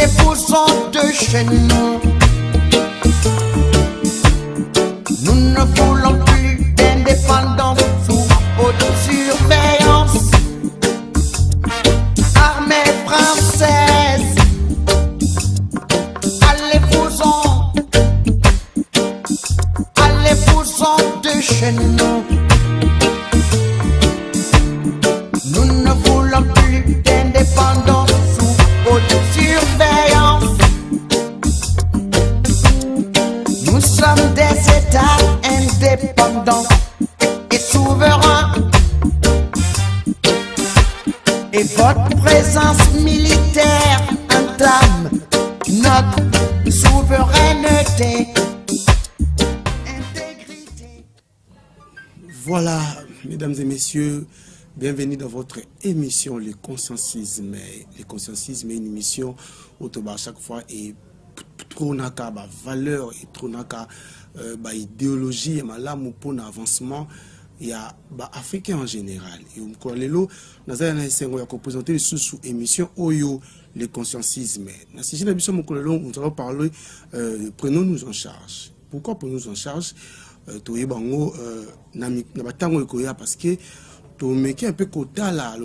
Allez-vous-en de chez nous. Nous ne voulons plus d'indépendance sous haute surveillance. Armée française, allez-vous-en, allez-vous-en de chez nous. Nous ne voulons plus d'indépendance sous haute surveillance. Nous sommes des États indépendants et souverains. Et votre présence militaire entame notre souveraineté. Intégrité. Voilà, mesdames et messieurs, bienvenue dans votre émission Le Conscientisme. Le Conscientisme est une émission où à chaque fois et trop naka valeur et trop naka idéologie et malamu pour l'avancement. Il y a africain en général. Et on croit nous avons représenté sous émission Oyo le conscientisme. Dans cette émission, nous allons parler prenons-nous en charge. Pourquoi prenons-nous en charge? Parce que un peu quota là,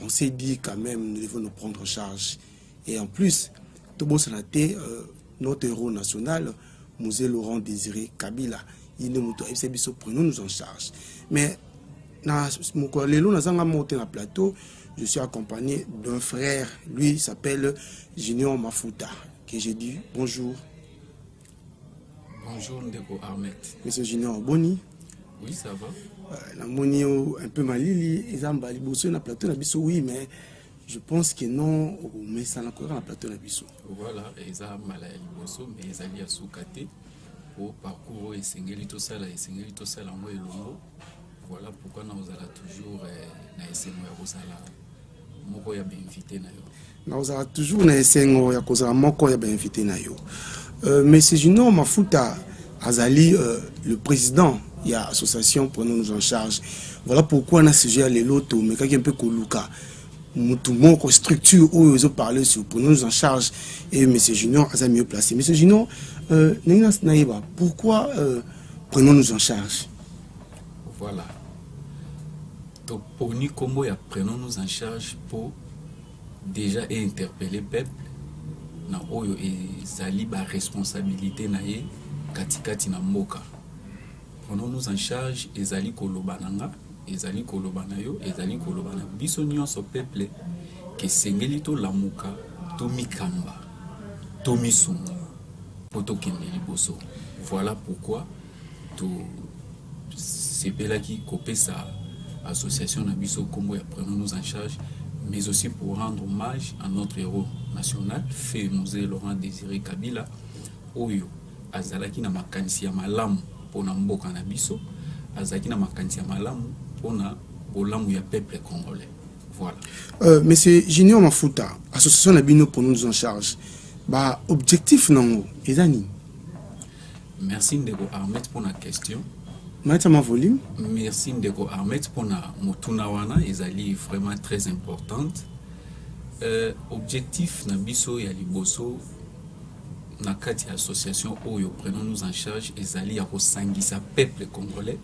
on s'est dit quand même nous devons nous prendre en charge. Et en plus, notre héros national, Mosé Laurent Désiré Kabila, prenons-nous en charge. Mais dans le plateau, je suis accompagné d'un frère, lui il s'appelle Junior Mafuta, que j'ai dit bonjour. Bonjour Ndeko Ahmed. Monsieur Junior, boni? Oui, ça va. La moni un peu malili, ils ont bali bosso na plateau na biso, oui, mais je pense que non, mais ça n'a encore na plateau na biso. Voilà, ils ont malali bosso, mais ils allaient à soukate au parcours et singeli tout ça là, et singeli tout ça là, moi et longo. Voilà pourquoi nous allons toujours na esengo ya kozala moko ya invité na yo. Nous allons toujours na esengo ya kozala moko ya invité na yo. Monsieur Junior Mafuta Azali, le président, il y a association Prenons-nous en charge. Voilà pourquoi on a ce sujet à l'auto, mais quand il y a un peu Koluka, tout le monde structure où ils ont parlé sur Prenons-nous en charge et M. Junior a mieux placé. M. Junior, pourquoi Prenons-nous en charge? Voilà. Donc pour nous, comment Prenons-nous en charge pour déjà interpeller le peuple na oyo ezali ba responsabilité na ye katikati na mboka. Prenons-nous en charge ezali koloba nanga, ezali koloba na yo, ezali koloba na biso nyonso peuple ke sengeli to lamuka to mikamba to misunga poto kende liboso. Voilà pourquoi to sepelaki kopesa association na biso kombo ya Prenons-nous en charge, mais aussi pour rendre hommage à notre héros national, fait Mosé Laurent Désiré Kabila, Oyo, Azalaki na makanisi ya malamu pona mboka na biso, Azalaki na makanisi ya malamu pona bolamu ya peuple congolais. Voilà. Monsieur Junior Mafuta, association Nabino pour nous en charge, objectif nango, ezani. Merci Ndeko Ahmed pour la question. Volume. Merci Ndeko Ahmed pour la motunawana, ezali vraiment très importante. Objectif na biso ya liboso na kati association oyo Prenons-nous en charge ezali ya kosangisa peuple congolais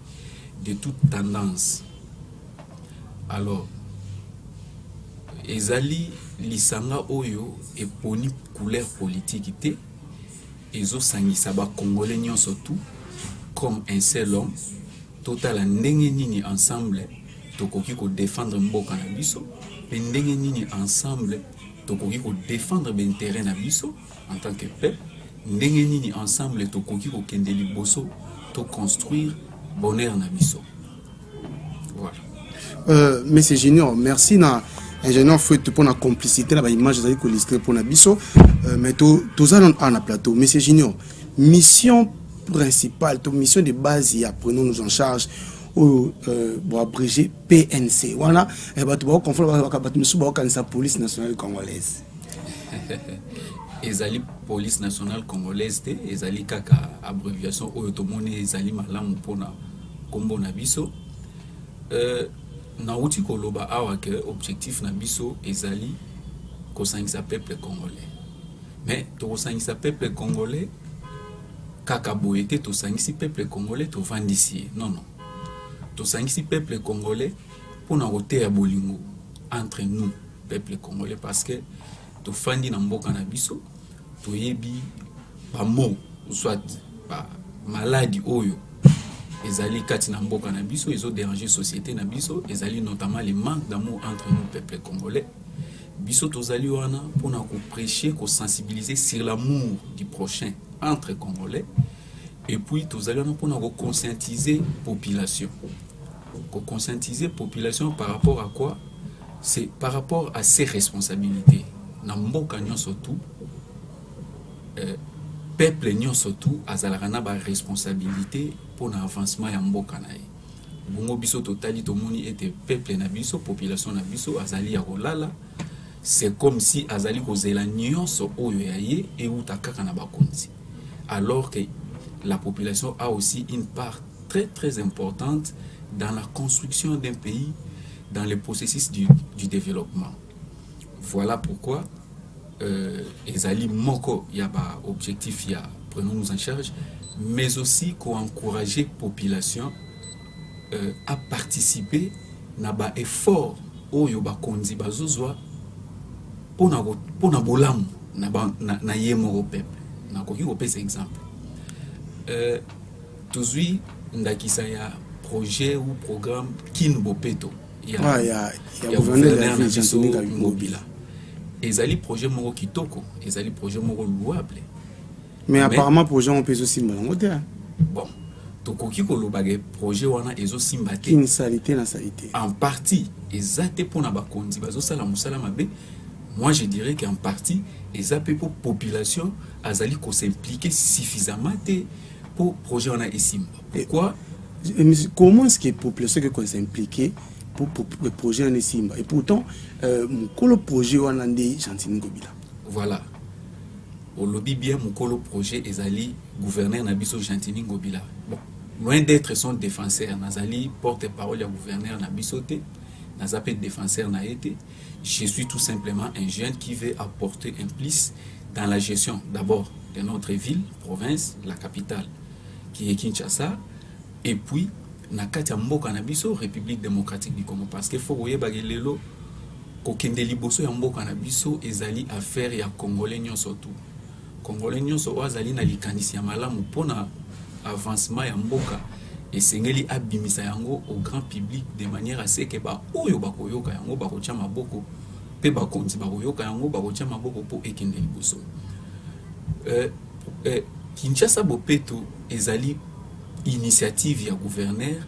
de toute tendance. Alors ezali lisanga oyo eponi couleur politique te ezo sangisa ba congolais nyonso tout comme un seul homme total ndenge nini ensemble tokoki ko défendre mboka na biso pe ndenge nini ensemble tokoki ko défendre l'intérêt na biso en tant que peuple ndenge nini ensemble tokoki ko kende liboso to construire bonheur na biso. Voilà. Monsieur Junior, merci na ingénieur Fouet pour la complicité la image ezali ko illustrer pour na biso mais tous en na plateau. Monsieur Junior, mission principale, ton mission de base, il y a Prenons-nous en charge pour abréger PNC. Voilà, et bah tu vas confondre avec la police nationale congolaise. Ezali police nationale congolaise te, ezali kaka abréviation oyo to moni ezali malamu pona kombo na biso. Na uti koloba awa ke objectif na biso ezali kosangisa peuple congolais. Mais tosangisa peuple congolais kaka boye te tosangisi peuple congolais tovandisi. Non non. Tosangisi peuple congolais pour na koteya bolingo entre nous peuple congolais parce que tofandi na mboka na biso toyebi ba mo soit ba maladie oyo ezali kati na mboka na biso ezo déranger société na biso ezali notamment le manque d'amour entre nous peuple congolais. Biso tozali wana pour na ko prêcher, ko sensibiliser sur l'amour du prochain entre congolais et puis tozali wana pour na ko conscientiser population. Ko conscientiser population par rapport à quoi? C'est par rapport à ses responsabilités. Na mboka nyonso tout peuple nyonso tout azalaka na ba responsabilité pour l'avancement ya mboka na ye. Bongo biso totali tomoni ete peuple na biso, population na biso azali ya kolala. C'est comme si azali kozela nyonso oyo ya ye et utakaka na bakonzi. Alors que la population a aussi une part très très importante dans la construction d'un pays, dans le processus du développement. Voilà pourquoi ezali moko ya ba objectif ya prenons-nous en charge, mais aussi qu'encourager population à participer na ba effort oyo ba konzi bazozwa pona bolamu na yemo peuple. Na koki kopesa exemple. Tozui ndakisa ya projet ou programme Kin Bopeto. Il y a gouverneur na biso Ngobila. Ezali projet moko kitoko, ezali projet moko louable. Mais apparemment projet on peut aussi malongote. Bon, tokoki kolobage projet wana ezo simbate. Une salité na salité. En partie, ezate pona bakonzi bazo sala musala mabe. Moi je dirais qu'en partie, ezapé pour population azali ko s'impliquer suffisamment pour projet wana esimba. Pourquoi? Comment est-ce que la population qui s'impliquer pour le projet en Simba et pourtant le projet on a des Gentini Ngobila. Voilà. Au lobby bien mon projet ezali gouverneur Nabiso Gentini Ngobila. Bon, loin d'être son défenseur, Nazali porte-parole à gouverneur Nabisote, Nazapé défenseur na été. Je suis tout simplement un jeune qui veut apporter un plus dans la gestion d'abord de notre ville, province, la capitale qui est Kinshasa. Et puis, na kati ya mboka na biso République démocratique du Congo parce que faut voyer bagelelo ko kende liboso ya mboka na biso ezali affaire ya congolais nyonso tout. Congolais nyonso azali na likanisi ya malamu pona avancement ya mboka esengeli abimisa yango au grand public de manière à ce que ba oyo bakoyoka yango bakotia maboko pe bakonzi bakoyoka yango bakotia maboko po ekende liboso. Kinshasa Bopeto ezali initiative ya gouverneur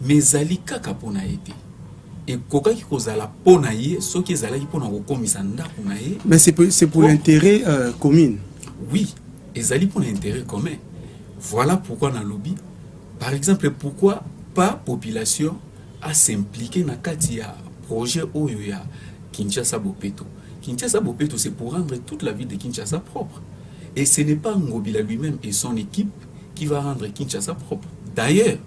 mais zali kaka pona été et koka ki kozala pona ye soki ezalaki pona kokomisa ndako na ye mais c'est pour l'intérêt commun. Oui, ezali pour l'intérêt commun. Voilà pourquoi dans lobby par exemple pourquoi pas population à s'impliquer na kati ya projet oyo ya Kinshasa Bopeto. Kinshasa Bopeto c'est pour rendre toute la ville de Kinshasa propre et ce n'est pas Ngobila lui-même et son équipe qui va rendre Kinshasa propre. D'ailleurs,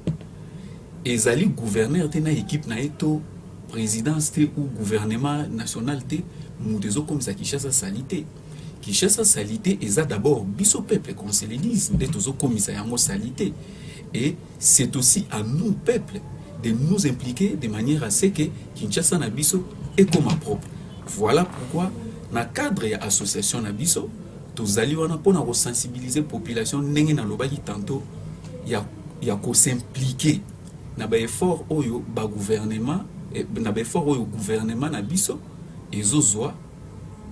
ezali gouverneur te na équipe na eto présidence te ou gouvernement national te mutezo comme ça Kinshasa salité. Kinshasa salité eza d'abord biso peuple qu'on se le dise de tozo comme ça yango salité et c'est aussi à nous peuple de nous impliquer de manière à ce que Kinshasa na biso est comme propre. Voilà pourquoi na cadre ya association na biso tozali wana pona ko sensibiliser population ndenge na lobaki tantôt ya ko s'impliquer na ba effort oyo ba gouvernement na ba effort oyo gouvernement na biso ezozwa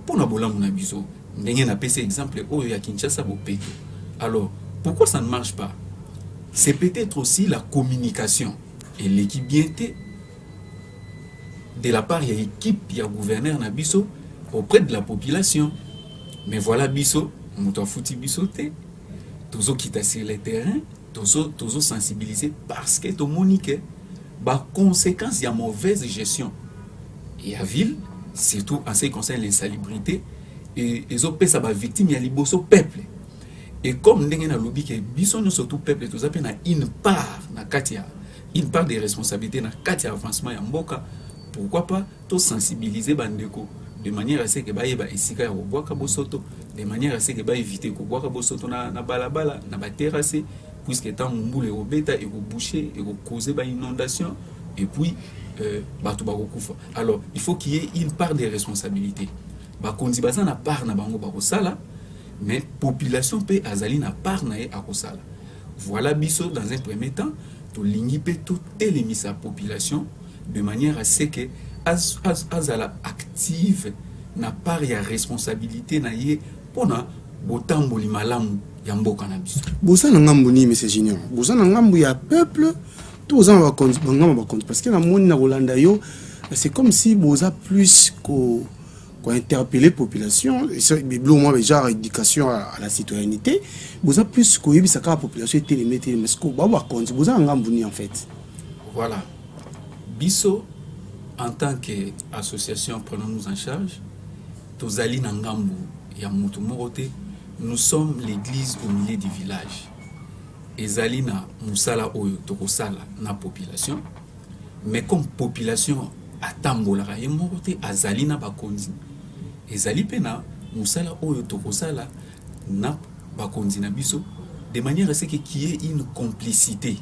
pona bolamu na biso ndenge na pese exemple oyo ya Kinshasa Bopeto. Alors pourquoi ça ne marche pas? C'est peut-être aussi la communication et l'équipièreté de la part ya équipe ya gouverneur na biso auprès de la population. Mais voilà biso, mouton fouti bisoté, tozo kita sur le terrain, tozo sensibiliser parce que to monique ba conséquence y a mauvaise gestion. Et à ville, surtout en ce qui concerne l'insalubrité, et les autres ça ba victime y a liboso peuple. Et comme ndenge na lobby que biso nous surtout peuple toza pe na une part na katia, une part des responsabilités na katia avancement ya mboka, pourquoi pas to sensibiliser bandeko de manière à ce que baïba ici ka boaka bosoto, de manière à ce que ba éviter ko boaka bosoto na balabala na ba terrasse, puisque tant mboule au bêta et au boucher et au causer ba inondation et puis bato ba kokufa. Alors il faut qu'il y ait une part de responsabilité. Ba konzi baza na part na bango ba kosala, mais population pe azali na part na e akosala. Voilà biso dans un premier temps to lingi pe tout éliminer sa population de manière à ce que azala active na part ya responsabilité na ye pona botamboli malamu ya mboka na biso. Bosa na ngambu ni monsieur Junior. Bosa na ngambu ya peuple tous en va compte parce que la monde na Rolanda yo c'est comme si bosa plus qu'on interpeller population biblo moi genre éducation à la citoyenneté bosa plus ko yebisa ka population télémété mais ko ba compte bosa na ngambu ni en fait. Voilà. Biso en tant qu'association prenons-nous en charge, Tozali Nangambu ya mutu morote, nous sommes l'église au milieu du village. Ezali na musala oyo tokosala na population, mais comme population atambola ye morote azali na bakonzi. Ezali pena musala oyo tokosala na bakonzi na biso de manière à ce qu'il y ait une complicité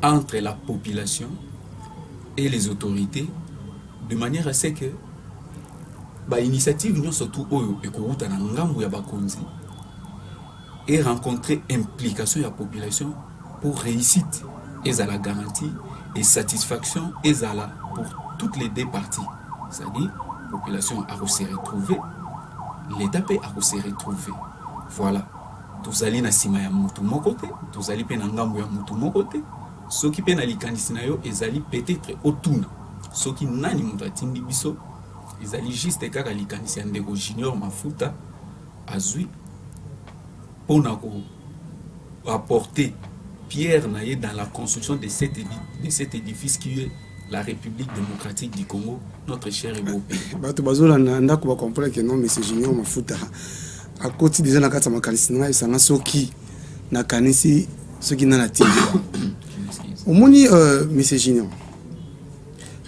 entre la population et les autorités, de manière à ce que ba initiative nous surtout oyo ekouta na ngambu ya bakonzi et rencontrer implication de la population pour réussite et à la garantie et satisfaction et à la pour toutes les deux parties, c'est-à-dire la population a se retrouver, l'État a se retrouver. Voilà. Tous allez na sima ya mutu mokote, tous allez pe na ngambu ya mutu mokote. Ceux qui peinent à l'ikanisinayo, ils allaient peut-être au tourne. Ceux qui n'ont pas de biso, ils allaient juste à l'ikanisinayo junior mafuta, azui, pour apporter pierre dans la construction de cet édifice qui est la République démocratique du Congo, notre cher Européen. Bato bazola na ko ba comprendre que non mais c'est junior mafuta. À côté déjà na kata makanisinayo sanga soki na kanisi soki na la tiba. Au moni monsieur Junior,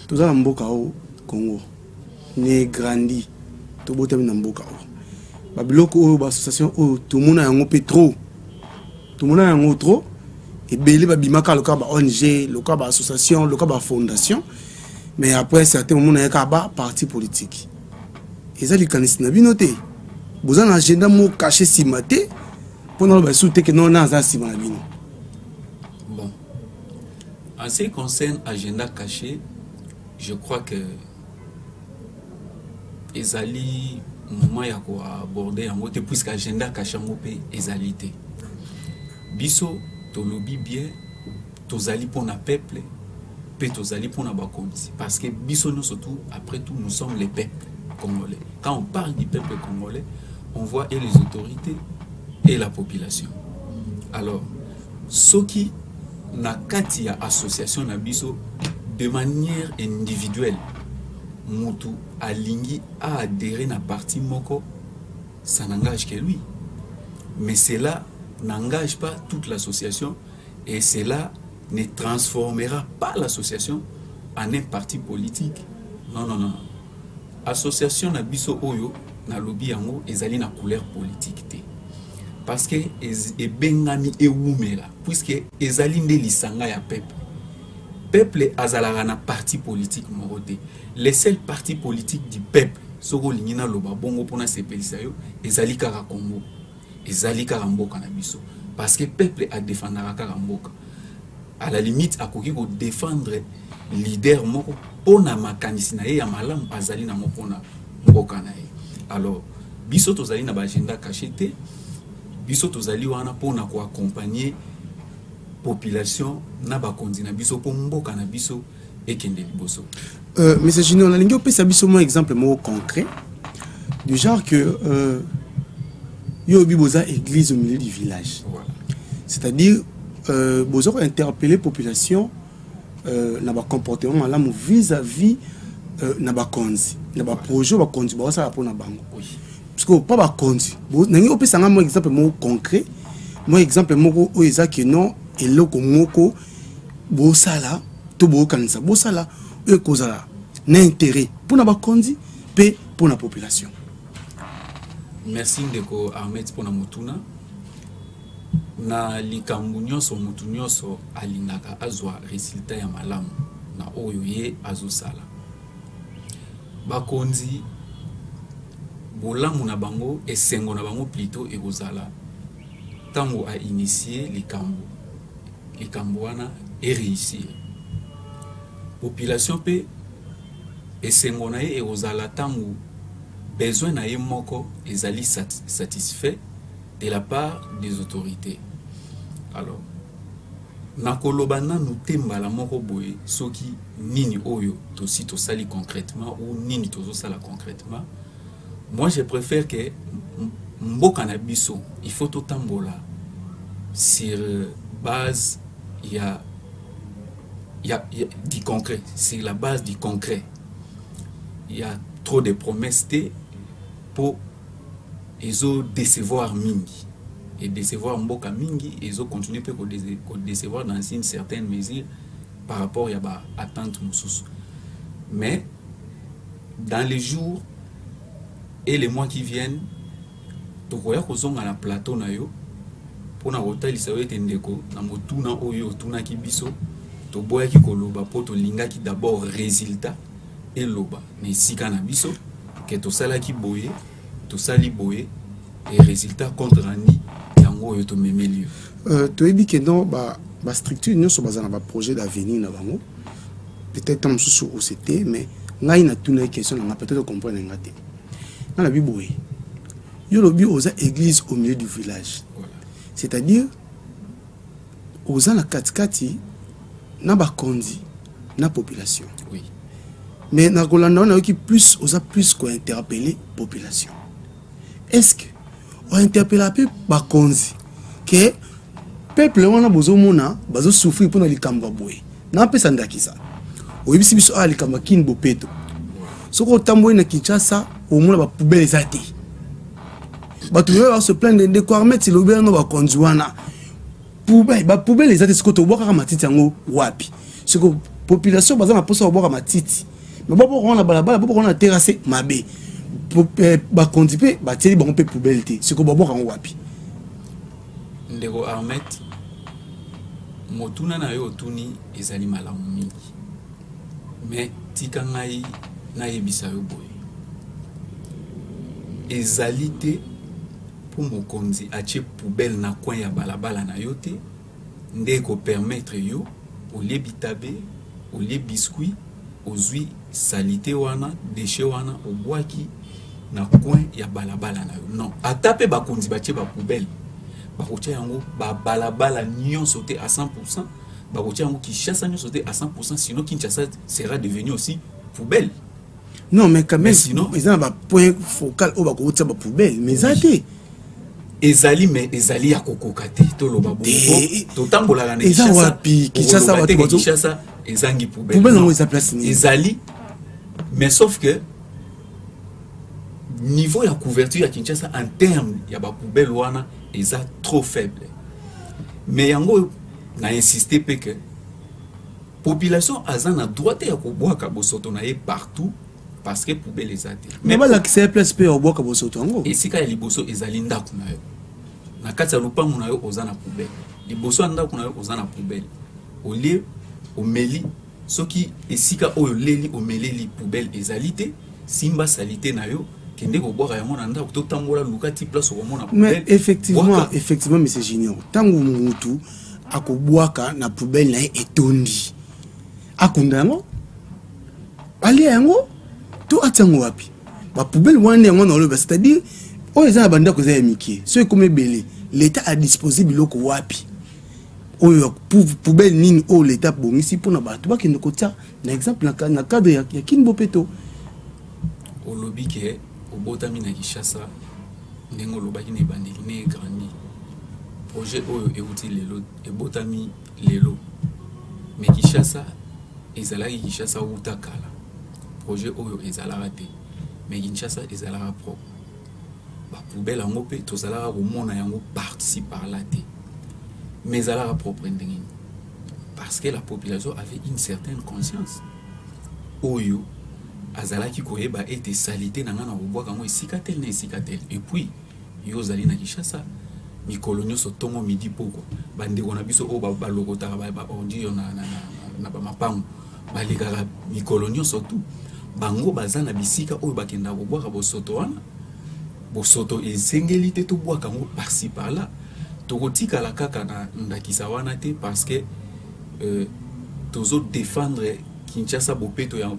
tout ça mboka au Congo, né grandi, tout beau terme mboka au. Babiloko ou association ou tout le monde a un trop, tout le monde a un trop, et belé babimaka le cas ONG, le cas association, le cas fondation, mais après certains moments il y a un parti politique. Et ça les canis n'a bien noté. Vous avez un agenda mot caché si maté, pour nous souhaiter que non on a un si mal. En ce qui concerne l'agenda caché, je crois que ezali moment ya ko aborder en mode puisque l'agenda caché en mode ezalité. Biso tolobi bien tozali pour na peuple, pe tozali pour na bakonzi parce que biso nous surtout après tout nous sommes les peuples congolais. Quand on parle du peuple congolais, on voit et les autorités et la population. Alors ceux qui na kati ya association na biso de manière individuelle mutu alingi a adhéré na parti moko ça n'engage que lui mais cela n'engage pas toute l'association et cela ne transformera pas l'association en un parti politique. Non. Association na biso oyo na lobi yango ezali na couleur politique te. Parce que et bengami et oumela puisque ezali nde lisanga ya peuple azalaka na parti politique morote les seuls partis politiques du peuple soko lingina loba bongo pona sepelisa yo ezali kaka Congo ezali kaka mboka na biso parce que peuple a défendra kaka mboka à la limite akoki ko défendre leader moko pona makanisi na ye ya malamu azali na mopona mboka na ye. Alors biso tozali na ba agenda caché te biso tozali wana pona ko accompagner population na bakonzi na biso po mboka na biso ekende liboso. Monsieur Junior, on a lingi opesa biso mo exemple mo concret du genre que yo biboza église au milieu du village. Voilà. C'est-à-dire bozo interpeller population na ba comportement malamu vis-à-vis na bakonzi na ba projet bakonzi ba ça pour na bango. Oui. Parce que pas bakonzi nangi opesa nga mo exemple mo concret mo exemple moko o ezaki non eloko moko bosala to bokanisa bosala e kozala na intérêt pour na bakonzi pe pour la population. Merci ndeko Ahmed pour na mutuna na likambu nyonso mutu nyonso alingaka azwa resultat ya malamu na oyo ye azosala bakonzi bolamu na bango esengo na bango plutôt ekozala tango a initier likambu wana et réussir population pe esengo na ye ekozala tango besoin na ye moko ezali satisfait de la part des autorités. Alors nakoloba nanu tembala moko boye soki nini oyo tosi tosali concrètement ou nini tozosala concrètement. Moi je préfère que mboka na biso il faut totambola sur base il y a du concret, c'est la base du concret. Il y a trop de promesses pour décevoir mingi et décevoir mboka mingi et continuer peut décevoir dans une certaine mesure par rapport à ba attente mususu. Mais dans les jours et les mois qui viennent tokoya kozonga na plateau na yo pona hôtel isawete ndeko na motuna oyo tuna kibiso to boya ki koloba po to linga ki d'abord résultat et loba ne sika na biso que to sala ki boye to sali boye et résultat contre Rani yango yo to memeli to ebi que non ba structure nous so bazana ba projet d'avenir na bango peut-être tam sous OCT mais ngai na tuna question na peut-être comprendre ngate na la bi boye yo lobi oza église au milieu du village. Voilà. C'est-à-dire oza na katikati na ba kondi na population. Oui. Mais na kolanda on a qui plus oza plus ko interpeller population. Est-ce que on interpelle peu ba konzi que peuple wana bozo mona bazo souffrir pour na likamba boye. Na pesa ndakisa. Oyebisi biso ali kama kin bopeto. Soko tamboye na Kinshasa au moins ba poubelle zati. Batu yo se plaindre de quoi mettre le bien no ba konzuana. Poubelle ba poubelle zati siko to boka matiti yango wapi. Siko population baza na posa boka matiti. Mais babo rona balabala babo rona terrasse mabe. Ba kondipe ba tieli ba pe poubelle te. Siko babo rango wapi. Ndeko Ahmed motuna na yo tuni ezali malamu mingi. Mais tika ngai na yebisa yo boye. Ezali te pour mokonzi atie poubelle na coin ya balabala na yo te ndeko permettre yo olie bitabe olie biscuit ozwi salité wana déchet wana obwaki na coin ya balabala na yo. Non, atape bakonzi batie ba poubelle bakotia yango ba balabala nyonso te à 100%, bakotia yango Kinshasa nyonso te à 100%, sinon Kinshasa sera devenu aussi poubelle. Non mais quand même mais sinon ils ont un point focal au bakotia ba poubelle mais ça te ezali mais ezali ya kokoka te to loba bongo to tambola na Kinshasa wapi Kinshasa watu Kinshasa ezangi poubelle non eza place ni ezali mais sauf que niveau ya couverture ya Kinshasa en termes ya ba poubelle wana eza trop faible. Mais yango na insister pe que population azana droit ya kobwaka bosoto na ye partout parce que poubelle ezate. Mais ba la c'est place pe obwaka bosoto yango. Et sika ya liboso ezali ndako na yo. Na kati ya lupango na yo ozana poubelle. Liboso ndako na yo ozana poubelle. Olie omeli soki esika oyo leli omeleli poubelle ezali te simba salité na yo kende ko boka ya mona ndako to tambola lukati place ko mona poubelle. Mais effectivement monsieur Junior tangu mutu akobwaka na poubelle na etondi akunda yango ali yango to atango wapi ba poubelle wana yango na loba c'est-à-dire o eza banda ko za miki so comme belé l'état a disposé biloko wapi oyo poubelle nini o l'état bongisi pona bato bakende kotia na exemple na cadre ya Kinbopeto au lobby ke obotami na Kinshasa ndengo lobaki ne bandeli ne grandi projet oyo euti lelo ebotami lelo mais Kinshasa ezalaki Kinshasa utakala projet oyo ezalaka te mais Kinshasa ezalaka propre ba poubelle yango pe tozalaka komona yango participe par là te mais ezalaka propre ndenge parce que la population avait une certaine conscience oyo azalaki koyeba ete salité na nga na kobwaka yango esika tel na esika tel. Et puis yo ozali na Kinshasa mikolo nyonso tongo midi poko bandeko na biso oyo balokotaka baordi yo na bamapango balekaka mikolo nyonso tu bango baza na bisika oyo bakenda kobwaka bosoto wana. Bosoto esengeli te tobwaka yango par-ci par-là. Tokotikala kaka na ndakisa wana te parce que tozo défendre Kinshasa bopeto ya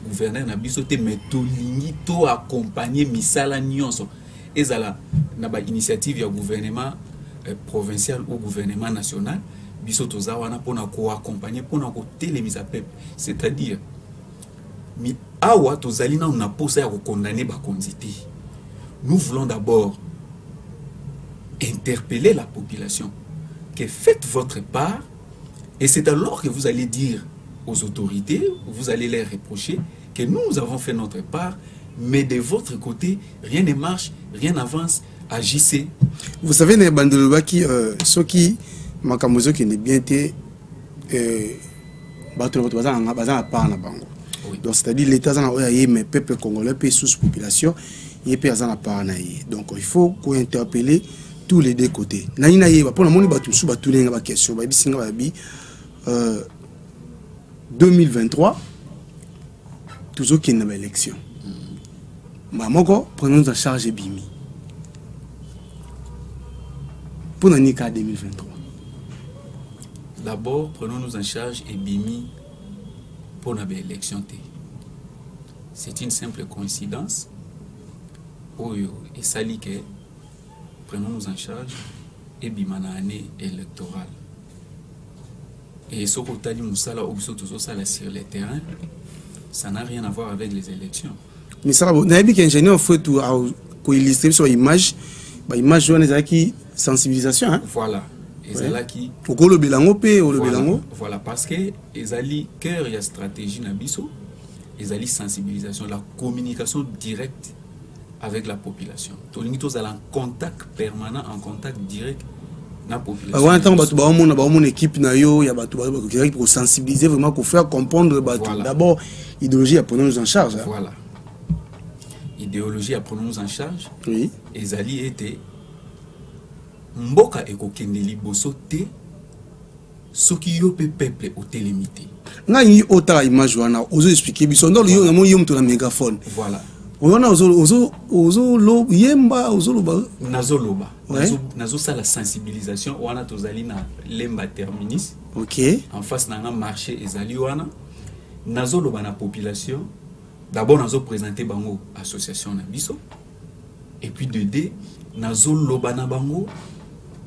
gouverneur na biso te, mais tolingi to accompagner misala nyonso ezala na ba initiative ya gouvernement provincial ou gouvernement national. Biso toza wana pona ko accompagner pona ko telemisa peuple, c'est-à-dire mi awa tozali na posa ya ko condamner ba konzité. Nous voulons d'abord interpeller la population que faites votre part, et c'est alors que vous allez dire aux autorités, vous allez les reprocher que nous avons fait notre part, mais de votre côté, rien ne marche, rien n'avance, agissez. Vous savez, les bandes qui ceux qui makamozo qui n'est bien été donc c'est-à-dire l'État mais peuple congolais peut sous population et peut à part donc il faut qu'on interpeller tous les deux côtés. Naina yeba pour le monde batu sous batu lenga question ba bisinga ba bi 2023 toujours qu'il y a une élection. Mamoko prenons en charge bimi. Pour l'année 2023. D'abord, prenons-nous en charge et bimi pour l'élection. C'est une simple coïncidence. Et ça dit que prenons-nous en charge et bimana année électorale. Et ce qu'on a dit Moussala ou sur le terrain, ça n'a rien à voir avec les élections. Mais ça va, n'avez qu'un ingénieur faut tout illustrer sur l'image, image qui sensibilisation. Voilà. Et c'est là qui. Voilà, parce que les alliés cœur et stratégie nabiso, les alliés sensibilisation, la communication directe avec la population. Tous les en contact permanent, en contact direct. Mon équipe pour sensibiliser vraiment, pour faire comprendre d'abord l'idéologie à prendre en charge. Voilà. Idéologie à prendre en charge. Oui. Et Zali était Mboka ekokende liboso te soki yo pe peuple au télémité. Nani ota image wana ozo expliquer biso ndolo yo na mo yo mto na mégaphone. Voilà. Ona ozo lo yemba ozo loba nazoloba. Nazo ça la sensibilisation wana tozali na lemba terminis. OK. En face na marché ezali wana nazoloba na population. D'abord nazo présenter bango association na biso. Et puis de deux nazoloba na bango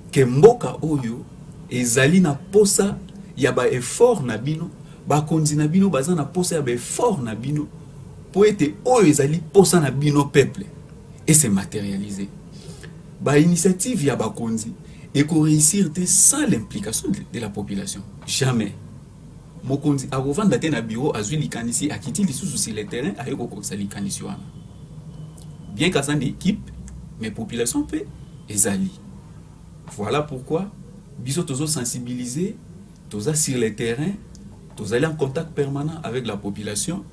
ke mboka oyo ezali na posa ya ba effort na bino ba konzi na bino baza na posa ya ba effort na bino po ete oyo ezali posa na bino peuple et se matérialiser ba initiative ya ba konzi et ko réussir sans l'implication de la population jamais mokonzi akovanda te na bureau azwi likanisi akiti lisusu sur le terrain ayeko ko sali kanisi wana bien qu'à une équipe mais population peut ezali. Voilà pourquoi biso tozo sensibiliser, toza sur le terrain, toza aller en contact permanent avec la population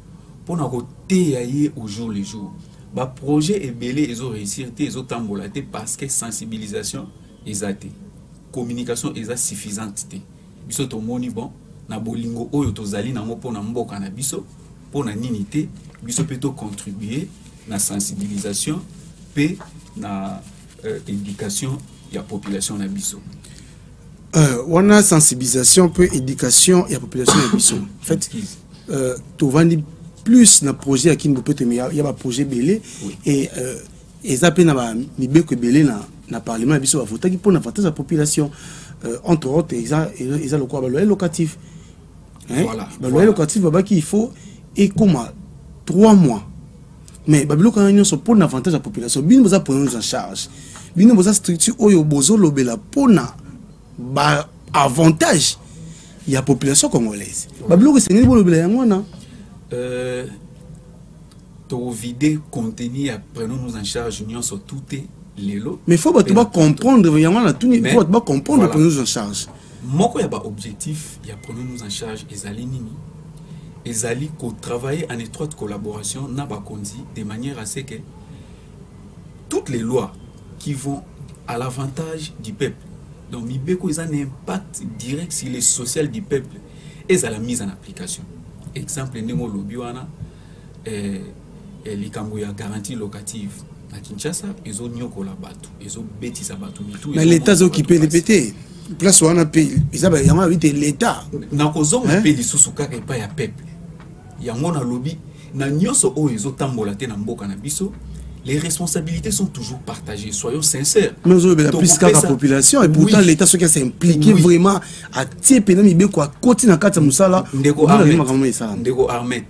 pour na koteyaye au jour le jour. Ba projet ebelé ezo réussir te ezo tambola te parce que sensibilisation ezate. Communication eza suffisante te. Biso to moni bon na bolingo oyo tozali nango pona mboka na biso pona nini te biso peut contribuer na sensibilisation pe na éducation de la population na biso. On a sensibilisation peu éducation et la population na biso. En fait, tu vends plus na projet qui nous peut te il y a un projet belé et ça peut na mibe que belé na parlement biso va voter pour na voter la population entre autres ils a le quoi le locatif. Voilà. Le locatif baba qui il faut et comme 3 mois. Mais babilo quand nous sommes pour l'avantage de la population, bien nous prenons en charge. Bien nous structure oyo bozo lobela pour na ba avantage il y a population congolaise. Babilo que c'est ni lobela yango na to vider contenu prenons-nous en charge union sur tout les lots. Mais faut pas comprendre yango na tout il faut pas comprendre prenons-nous en charge. Moko ya ba objectif ya prenons-nous en charge ezali nini ezali travailler en étroite collaboration na bakonzi de manière à ce que toutes les lois qui vont à l'avantage du peuple, donc mibeko ils ont un impact direct sur les social du peuple et à la mise en application. Exemple ndemo lobiwana likambo ya garantie locative à Kinshasa, ils ont nyokola batu, ils ont bêtisa batu mitu. Mais l'État s'est occupé de péter. Place où on a payé, ils avaient évité l'État. Na kozon paye lisusu kaka epa ya peuple. Yango na lobby na nyoso o ezo tambola te na mboka na biso. Les responsabilités sont toujours partagées, soyons sincères. Mais on a plus qu'à la population et pourtant oui. L'État qui s'est impliqué oui. Vraiment à tirer Mibeko à côté na kata musala. Ndeko Ahmed.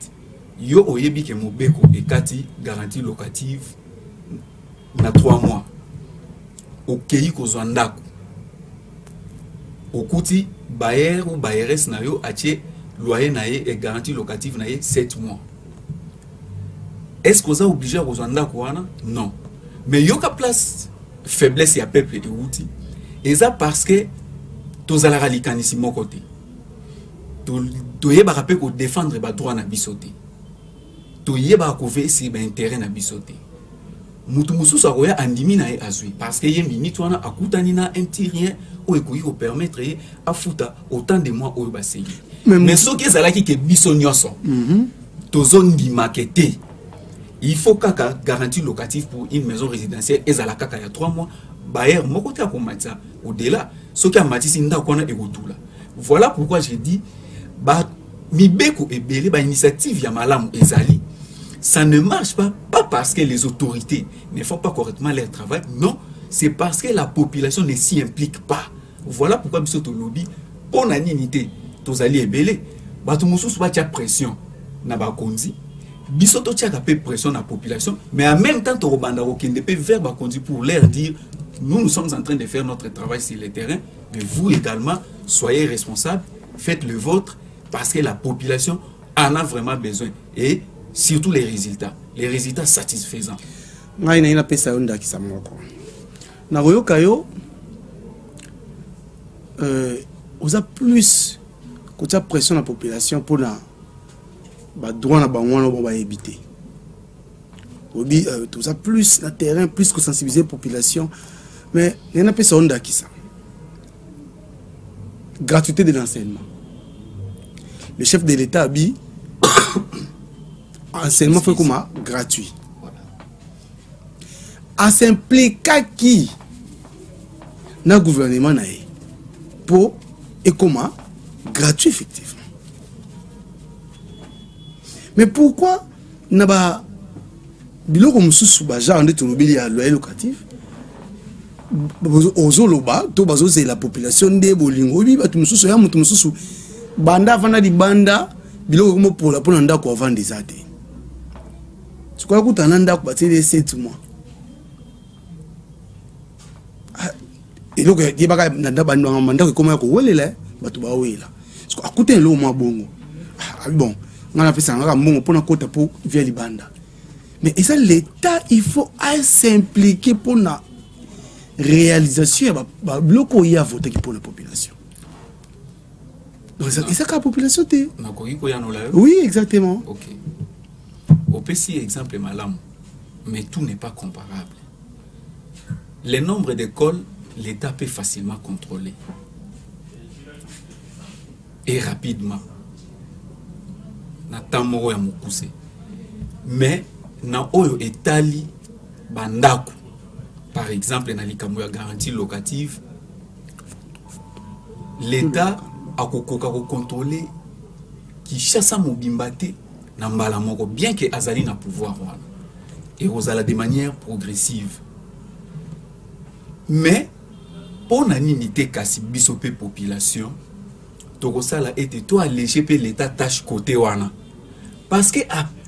Yo oyebi ke mobeko e kati garantie locative na 3 mois. Okei kozwa ndako. Okuti bayer ou bayeres na yo atie loyer na ye et garantie locative na ye 7 mois. Est-ce que vous êtes obligé à vous en dire? Non. Mais il y a une place faiblesse à peuple et outils. Et ça parce que tous allez ralicaner ici mon côté. Tous y est rappelé qu'on défendre les droits na bisoté. Tous y est couvrir si intérêt na bisoté. Mutumusou sa roya andimi na azui parce que yem bini toi na akutani na un petit rien ou ekoyi ko permettre à fouta autant de mois au bassin. Mais ce qui est là qui que bisonyoso. Tozon di marketé. Il faut qu'à garantie locative pour une maison résidentielle et à la caca il y a 3 mois. Bayer, mon côté à combattre au-delà, ce qui a matissé n'a qu'on a égoutula. Voilà pourquoi j'ai dit, bah, Mibeko et Belé, bah, initiative Yamalam et Zali, ça ne marche pas parce que les autorités ne font pas correctement leur travail, non, c'est parce que la population ne s'y implique pas. Voilà pourquoi nous sommes au lobby, pour la unité, tous alliés et Belé, bah, tout le monde soit pression, n'a pas conduit. Bisoto tchaka peu pression à la population, mais en même temps, qui ne peut faire pour leur dire nous sommes en train de faire notre travail sur le terrain, mais vous également, soyez responsables, faites le vôtre, parce que la population en a vraiment besoin. Et surtout les résultats satisfaisants. On a plus de pression à la population pour la droit na bangwana bon va éviter. Obi tout ça plus na terrain plus que sensibiliser la population mais il y en a pas ça onda qui ça. Gratuité de l'enseignement. Le chef de l'État a dit enseignement fait comment gratuit. À s'impliquer qui na gouvernement na pour et comment gratuit effectivement. Mais pourquoi n'a pas biloko mususu baja ande tonobili ya loyer locatif ozoloba to bazo c'est la population de bolingo bi batu mususu ya mutu mususu banda vana di banda biloko mo pour la pona ndako vendre des ate tu crois que t'en ndako ba télé 7 mois et donc il ba ka ndanda banda ndako comment ko welela batu ba wela parce que akute lo mo bongo bon on a fait ça, on a fait pour via Libanda. Mais ça, l'État, il faut s'impliquer pour la réalisation. Il y a voté pour la population. Donc, c'est ça que la population est. Oui, exactement. Ok. Au PC, exemple, malam, mais tout n'est pas comparable. Le nombre d'écoles, l'État peut facilement contrôler. Et rapidement. Mais na oyo etali bandako par exemple na likambo ya garantie locative l'État a contrôler qui chasse mobimbate na mbala moko bien que azali na pouvoir et osala de manière progressive mais pour na unité kasi biso pe population tokosala ete to alléger pe l'État tâche côté wana parce que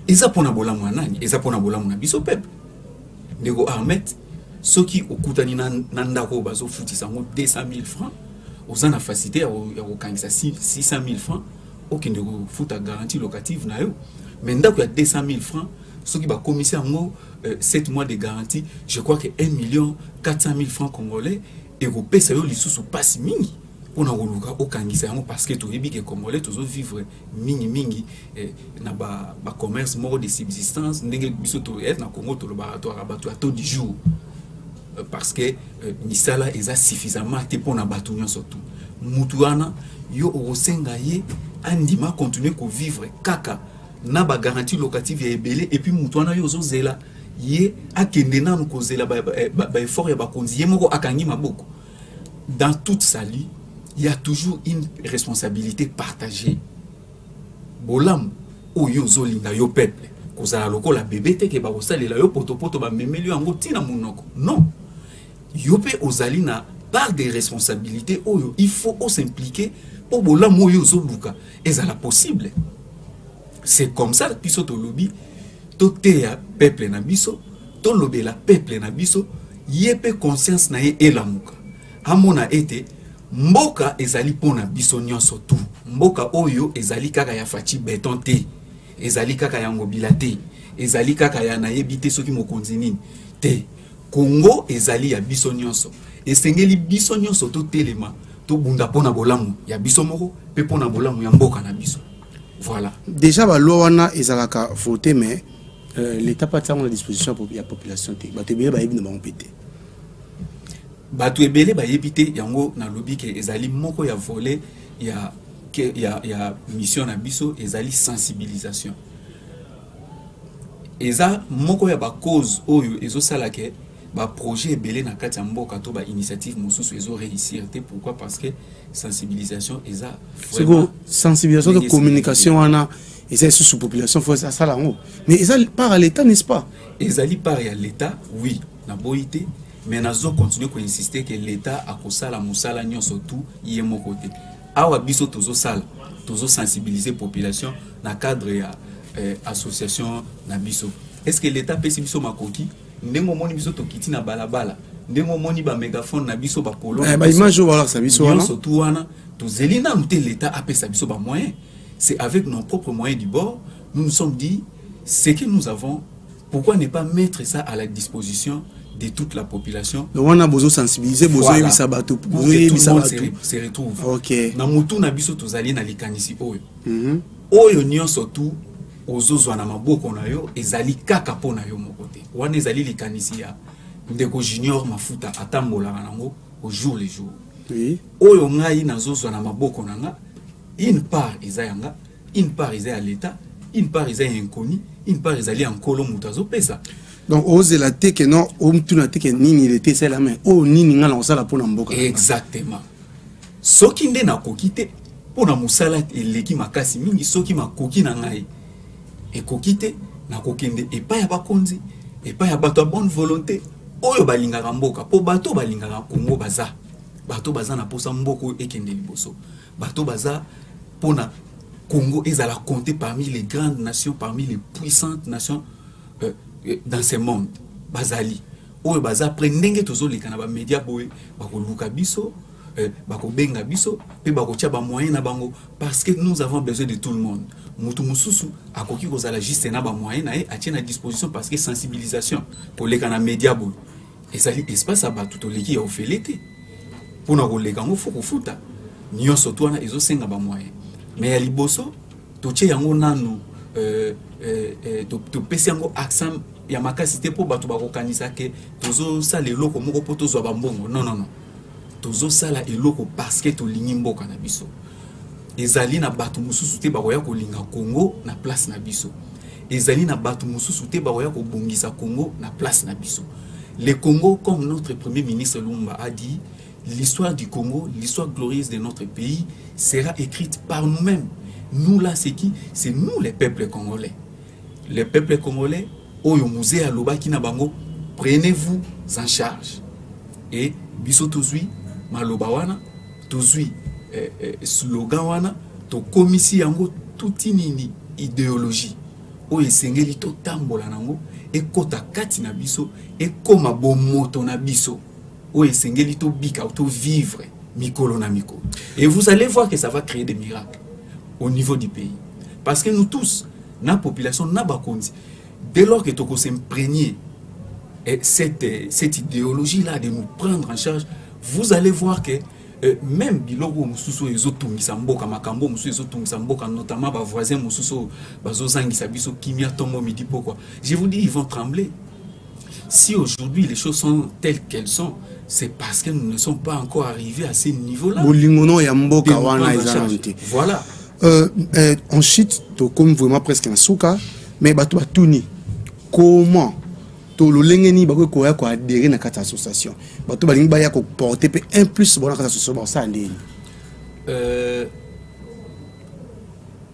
eza pona bolamu nani eza pona bolamu na biso peuple ndeko Ahmed soki okutani na ndako bazo futisa ngo 200 000 francs ozana facilité ya kokangisa 600 000 francs okende ko futa garantie locative na yo mais ndako ya 200 000 francs soki ba commissaire ngo 7 mois de garantie je crois que 1 400 000 francs congolais et ko pesa yo lisusu passe mingi pour na koluka okangisa yango parce que toyebi que congolais tozo vivre mingi na ba commerce mort de subsistance ndenge biso to être na Congo to le baratoire bato à taux du jour parce que misala eza suffisamment te pour na batu nyonso tout mutuana yo osenga ye andima continuer ko vivre kaka na ba garantie locative ya ebele et puis mutuana yo zozela ye akende nanu ko zela ba effort ya ba konzi ye moko akangi maboko. Dans toute sa vie, il y a toujours une responsabilité partagée. Bolam, ou yo zolinga yo peuple, kozala lokola bébé te ke ba osalela yo poto ba memeli yango tina munoko. Non. Yo pe ozali na part des responsabilités oyo, il faut s'impliquer pour bolam ou yo zoluka. Ezala possible. C'est comme ça que biso to lobi, to te ya peuple na biso, to lobela peuple na biso, yepe conscience na ye elamuka. Amona ete mboka ezali pona biso nyonso tout. Mboka oyo ezali kaka ya fachi beton te. Ezali kaka ya ngobila te. Ezali kaka ya nayebi te soki mokonzi nini te. Congo ezali ya biso nyonso. Esengeli biso nyonso to telema to bunda pona bolamu ya biso moko pe pona bolamu ya mboka na biso. Voilà. Déjà ba loi wana ezalaka voté mais l'état pas à la disposition pour la population te. Ba te bele ba yebi na ba pété. Batu ebele ba yebite yango na lobby ke ezali moko ya volet ya mission na biso ezali sensibilisation. Eza moko ya ba cause oyo ezo sala ke ba projet ebele na kati ya mboka to ba initiative mosusu ezo réussir te. Pourquoi? Parce que sensibilisation eza vraiment sensibilisation de communication wana eza sous population faut ça sala ngo. Mais eza par à l'état n'est-ce pas? Ezali par à l'état oui na boité. Mais nous allons continuer à insister que l'État a causé la moussala nyon surtout y est mon côté. Awa biso tozo sala, tozo sensibiliser population na cadre ya association na biso. Est-ce que l'État peut biso makoki? Ndengo moni biso to kiti na balabala. Ndengo moni ba mégaphone na biso ba polo. Ba image voilà ça biso wana. Surtout wana to zelina mute l'État a sa biso ba moyens. C'est avec nos propres moyens du bord, nous nous sommes dit ce que nous avons, pourquoi ne pas mettre ça à la disposition de toute la population. On a besoin de sensibiliser, besoin de sabato, tout le monde se retrouve. Ok. Na mutu na biso tozali na likanisi oyo. Oyo nyonso tu ozozwa na maboko na yo ezali kaka pona yo mokote. Wana ezali likanisi ya ndeko junior mafuta atambola nango au jour le jour. Oui. Oyo ngai nazozwa na maboko na nga une part ezayanga, une part ezaya l'État, une part ezaya inconnu, une part ezali enkolo mutazo pesa. Donc, ose la teke non, tu na teke nini il était c'est la main. Oh nini nga la osala pour mboka. Exactement. Soki nde na kokite pour na musala eleki makasi mingi soki makoki na ngai. E kokite na kokende e pa ya bakonzi, e pa ya bato bonne volonté. Oyo balingaka mboka, po bato balingaka Congo baza. Bato baza na posa mboko ekende liboso. Bato baza pona Congo ezala compter parmi les grandes nations, parmi les puissantes nations dans ce monde. Bazali. Oyo baza prendenge tozo leka ba média boy, bako luka biso, bako benga biso, pe bako tia ba moyen na bango parce que nous avons besoin de tout le monde. Mutu mususu akoki kozala juste na ba moyen na e atie na disposition parce que sensibilisation pour leka na média boy. Et ça espace à ba tout leki ya ofelete. Pour na koleka ngo foko futa. Nyonso to na ezo senga ba moyen. Mais ya liboso to tie yango nanu to pesi yango accent ya makasité pour bato bakokanisa ke tozo sala eloko moko po tozwa bambongo. Non non non. Tozo sala eloko parce que to lingi mboka na biso. Ezali na bato mususu te bakoya ko linga Congo na place na biso. Ezali na bato mususu te bakoya ko bongisa Congo na place na biso. Le Congo, comme notre premier ministre Lumba a dit, l'histoire du Congo, l'histoire glorieuse de notre pays sera écrite par nous-mêmes. Nous là, c'est qui? C'est nous les peuples congolais. Les peuples congolais, Oyo Musée Aloba Kinabango, prenez-vous en charge. Et biso tozui, maloba wana, tozui, slogan wana, to komisi yango toute une idéologie. Oyo sengeli to tambola nango, et kota kati na biso, et koma bomoto na biso. Oyo sengeli to bika, to vivre, mikolo na mikolo. Et vous allez voir que ça va créer des miracles au niveau du pays. Parce que nous tous, la population, n'a pas compte. Dès lors que tu s'imprégner cette idéologie-là de nous prendre en charge, vous allez voir que même biloko mususu ezotungisa mboka makambo mususu ezotungisa mboka notamment ba voisins mususu bazozangisa biso kimia tongo midi pourquoi je vous dis ils vont trembler si aujourd'hui les choses sont telles qu'elles sont c'est parce que nous ne sommes pas encore arrivés à ces niveaux-là. Voilà. On chute comme vraiment presque un souka mais bato batuni comment to lo lengeni bako ko ya ko adhérer na kata association bato balingi ba ya ko porter pe un plus bon na kata association ba ça ndeni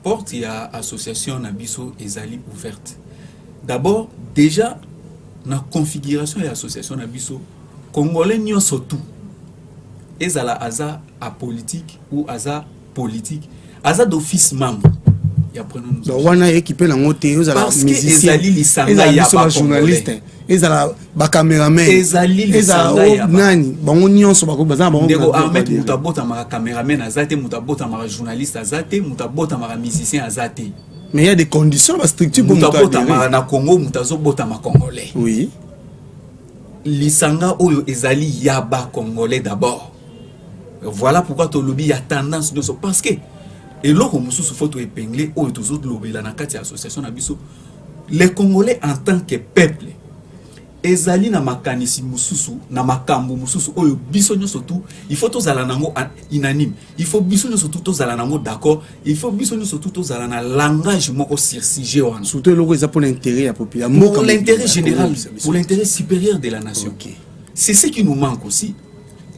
porte ya association na biso ezali ouverte d'abord déjà na configuration ya association na biso congolais nyonso tout ezala aza apolitique ou aza politique aza d'office membre ya prenons nous donc wana équipé la moté ezala musicien ezali ya ba journaliste ezala ba cameraman ezali lisanga ya nani bango nyonso bako baza bango ndeko Ahmed mutabota ma cameraman azate mutabota ma journaliste azate mutabota ma musicien azate mais il y a des conditions la structure pour mutabota ma na Congo mutazobota ma congolais oui lisanga oyo ezali ya ba congolais d'abord voilà pourquoi to lobby y a tendance de parce que et là comme sous photo épinglé ou tous autres lobby la na kati association na biso les congolais en tant que peuple ezali na makanisi mususu na makambo mususu oyo biso nyo surtout il faut tous ala nango unanime il faut biso nyo surtout tous ala nango d'accord il faut biso nyo surtout tous ala na langage moko sur sujet wana surtout loko za pour l'intérêt ya population pour l'intérêt général pour l'intérêt supérieur de la nation. Okay. C'est ce qui nous manque aussi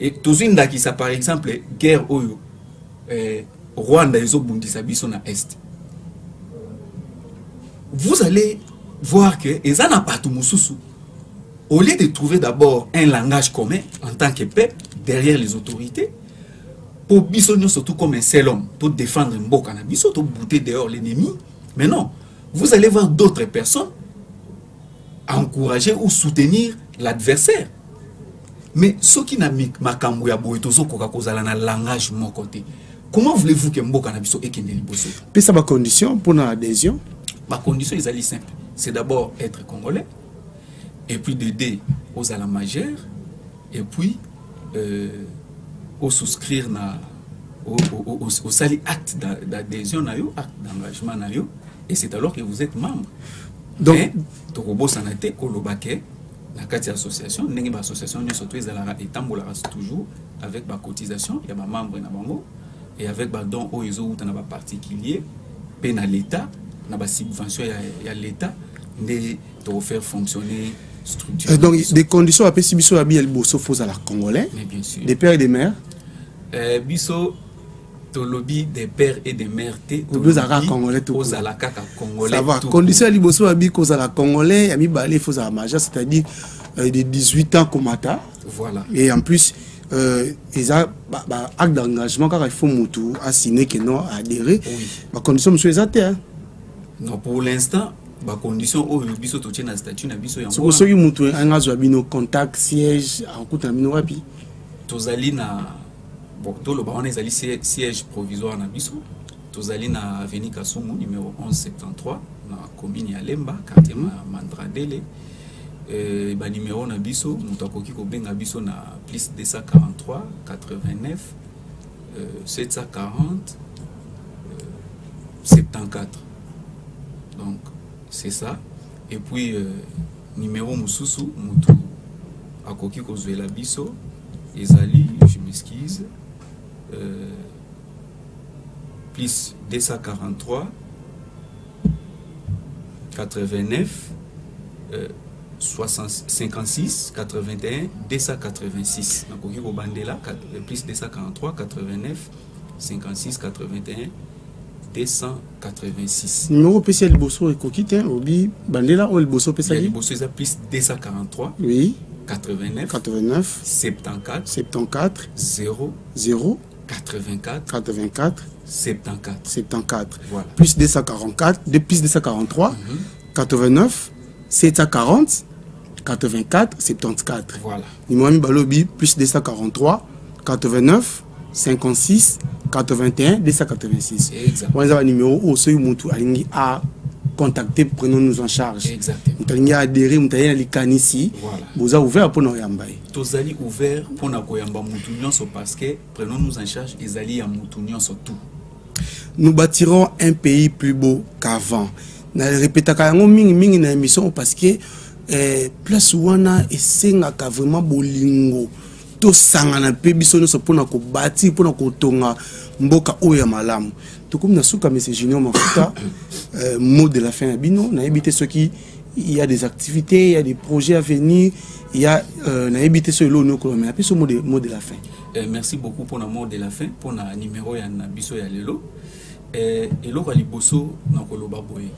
et tozinda qui ça par exemple guerre oyo Rwanda ezobundisa biso na est vous allez voir que ezana patu mususu au lieu de trouver d'abord un langage commun en tant que peuple derrière les autorités pour bisogno surtout comme un seul homme pour défendre mboka na biso pour bouter dehors l'ennemi mais non vous allez voir d'autres personnes encourager ou soutenir l'adversaire mais ce qui n'a mis makambo ya boy tozo koka kozala na langage mon côté comment voulez-vous que mboka na biso ekende liboso puis ça ba condition pour na adhésion ma condition est simple c'est d'abord être congolais et puis d'aider aux à la majeure et puis au souscrire au sali acte d'adhésion acte d'engagement et c'est alors que vous êtes membre donc tokobo sanate kolobake la carte association ndenge ba association ni surtout ezala etambola toujours avec ba cotisation ya ba membre na bango et avec ba don o ezo uta na ba particulier pe na l'état na ba subvention ya l'état de faire fonctionner structure. Donc des conditions à Bisso à Biel Bosso faut à la congolais. Mais bien sûr. Des pères et des mères. Bisso to lobby des pères et des mères té to lobby congolais tout. Aux à la kaka congolais. Ça va. Condition à Libosso à Bico à la congolais, à mi balé faut à majeur, c'est-à-dire de 18 ans comme ata. Voilà. Et en plus ils ont acte d'engagement car il faut mutu à signer que non adhérer. Oui. Ma condition monsieur exacte. Non pour l'instant ba condition o biso to tient na statut na biso yango so yi mutu angazo bino contact siège akuta bino wapi tozali na bon to lo ba on ezali siège provisoire na biso tozali na avenue Kasumu numéro 1173 na commune ya Lemba quartier Mandradele ba numéro na biso mutu akoki ko benga biso na plus 243 89 740 74 donc c'est ça et puis numéro mususu mutu akoki kozwela biso ezali je m'excuse plus 243 89 56 81 286 akoki ko bandela plus 243 89 56 81 286. Numéro PC le bosso est coquille, obi bandela ou le bosso PC. Le bosso est plus 243. Oui. 89. 89. 74. 74. 0. 0. 84. 84. 74. 74. Voilà. Plus 244. Plus 243. 89. 740. 84. 74. Voilà. Numéro mi balobi plus 243. 89. 56. 81 286. Exactement. On a un numéro au seuil mutu alingi a contacter, prenons-nous en charge. Exactement. Vous avez adhéré, vous avez ici. Voilà. Vous avez ouvert pour nous yambaye. Tous allez ouvert pour nous koyamba moutounion parce que prenons-nous en charge et allez à moutounion surtout. Nous bâtirons un pays plus beau qu'avant. Na répéta kayango mingi na émission parce que place wana esengaka vraiment bolingo. To sangana pe biso no pona ko bâti pona ko tonga mboka oya malamu. To comme na suka monsieur Junior Mafuta mot de la fin à bino na éviter ce qui il y a des activités, il y a des projets à venir, il y a na éviter ce lo no ko mais après ce mot de la fin. Merci beaucoup pour le mot de la fin pour na numéro ya na biso ya lelo. Et lo liboso na koloba boye.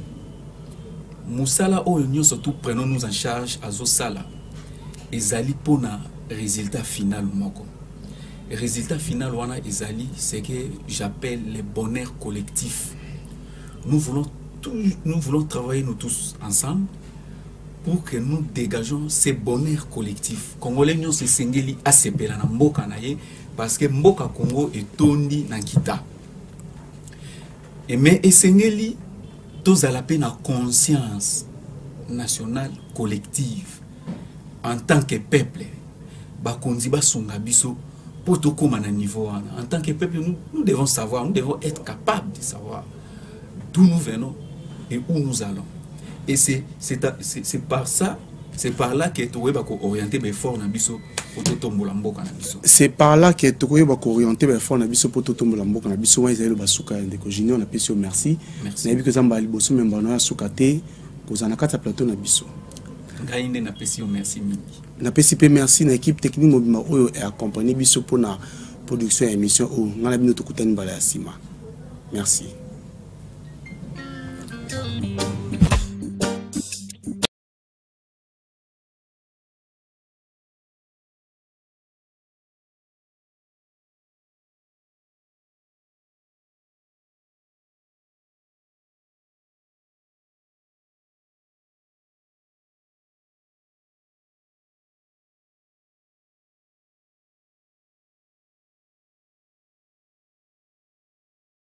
Musala oyo nyonso surtout prenons-nous en charge azo sala. Ezali pona résultat final moko. Résultat final wana ezali c'est que j'appelle le bonheur collectif. Nous voulons travailler nous tous ensemble pour que nous dégageons ce bonheur collectif. Congolais nyonso sengeli asepela na mboka na ye parce que mboka Congo etondi na kita. Et mais esengeli tozala pe na conscience nationale collective en tant que peuple. Bakonzi basunga biso pour tout comme à niveau. En tant que peuple, nous devons savoir, nous devons être capables de savoir d'où nous venons et où nous allons. Et c'est par ça, c'est par là que tu vas orienter les efforts na biso pour tout tomber la mboka na biso. C'est par là que tu vas orienter les efforts na biso pour tout tomber la mboka na biso. Wa ezali basuka ndeko Junior na peso merci. Na bi ko zamba liboso memba na sukate ko zana kata plateau na biso. Ngainde na peso merci mingi. Na PCP merci na équipe technique mobima oyo et accompagné biso pour la production et émission o ngala bino to kutani bala sima. Merci.